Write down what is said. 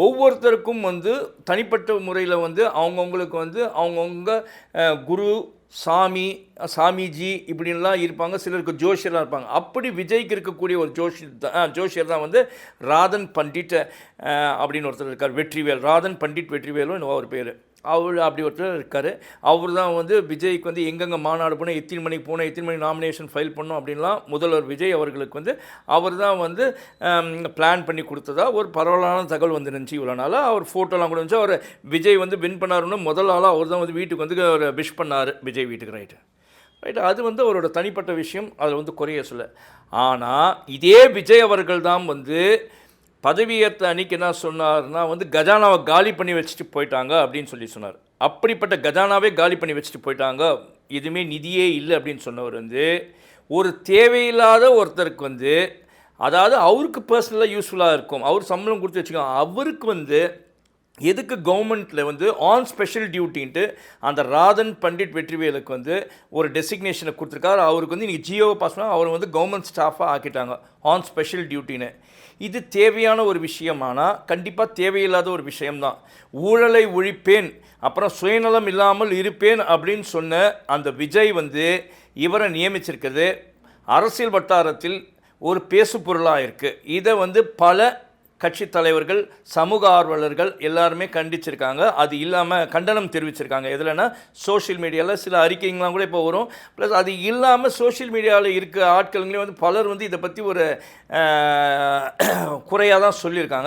ஒவ்வொருத்தருக்கும் வந்து தனிப்பட்ட முறையில் வந்து அவங்கவுங்களுக்கு வந்து அவங்கவுங்க குரு, சாமி, சாமிஜி இப்படின்லாம் இருப்பாங்க. சிலருக்கு ஜோஷியராக இருப்பாங்க. அப்படி விஜய்க்கு இருக்கக்கூடிய ஒரு ஜோஷியர் தான் வந்து ராதன் பண்டிட் அப்படின்னு ஒருத்தர் இருக்கார். வெற்றிவேல், ராதன் பண்டிட் வெற்றிவேலும் என்னவோ அவர் பேர். அப்படி ஒருத்தர் இருக்கார். அவர் தான் வந்து விஜய்க்கு வந்து எங்கெங்கே மாநாடு போனால், எத்தனை மணிக்கு போனால், எத்தனை மணி நாமினேஷன் ஃபைல் பண்ணோம் அப்படின்லாம் முதல்வர் விஜய் அவர்களுக்கு வந்து அவர் தான் வந்து பிளான் பண்ணி கொடுத்ததா ஒரு பரவலான தகவல் வந்துருந்துச்சு. இவ்வளோ நாளாக அவர் ஃபோட்டோலாம் கூட இருந்துச்சு. அவர் விஜய் வந்து வின் பண்ணாருன்னு முதல் ஆளாக அவர் தான் வந்து வீட்டுக்கு வந்து அவர் விஷ் பண்ணார், விஜய் வீட்டுக்கு. ரைட்டு, அது வந்து அவரோட தனிப்பட்ட விஷயம், அதில் வந்து குறைய சொல்ல. ஆனால் இதே விஜய் அவர்கள் தான் வந்து பதவியேற்ற அன்னைக்கு என்ன சொன்னார்னா வந்து கஜானாவை காலி பண்ணி வச்சுட்டு போயிட்டாங்க அப்படின்னு சொன்னார். அப்படிப்பட்ட கஜானாவே காலி பண்ணி வச்சுட்டு போயிட்டாங்க, எதுவுமே நிதியே இல்லை அப்படின்னு சொன்னவர் வந்து ஒரு தேவையில்லாத ஒருத்தருக்கு வந்து, அதாவது அவருக்கு பர்சனலாக யூஸ்ஃபுல்லாக இருக்கும், அவர் சம்பளம் கொடுத்து வச்சுக்கோங்க, அவருக்கு வந்து எதுக்கு கவர்மெண்ட்டில் வந்து ஆன் ஸ்பெஷல் டியூட்டின்ட்டு அந்த ராதன் பண்டிட் வெற்றிவேலுக்கு வந்து ஒரு டெசிக்னேஷனை கொடுத்துருக்காரு. அவருக்கு வந்து இன்றைக்கி ஜியோவை பாஸ் பண்ணால் அவர் வந்து கவர்மெண்ட் ஸ்டாஃபாக ஆக்கிட்டாங்க ஆன் ஸ்பெஷல் டியூட்டின்னு. இது தேவையான ஒரு விஷயமானால் கண்டிப்பாக தேவையில்லாத ஒரு விஷயம்தான். ஊழலை ஒழிப்பேன், அப்புறம் சுயநலம் இல்லாமல் இருப்பேன் அப்படின்னு சொன்ன அந்த விஜய் வந்து இவரை நியமிச்சிருக்கிறது அரசியல் வட்டாரத்தில் ஒரு பேசு பொருளாக இருக்குது. இதை வந்து பல கட்சி தலைவர்கள், சமூக ஆர்வலர்கள் எல்லாருமே கண்டிச்சிருக்காங்க. அது இல்லாமல் கண்டனம் தெரிவிச்சிருக்காங்க. எதுலன்னா சோஷியல் மீடியாவில் சில அறிக்கைங்களாம் கூட இப்போ வரும். ப்ளஸ் அது இல்லாமல் சோஷியல் மீடியாவில் இருக்க ஆட்களுங்களே வந்து பலர் வந்து இதை பற்றி ஒரு குறையாக தான் சொல்லியிருக்காங்க.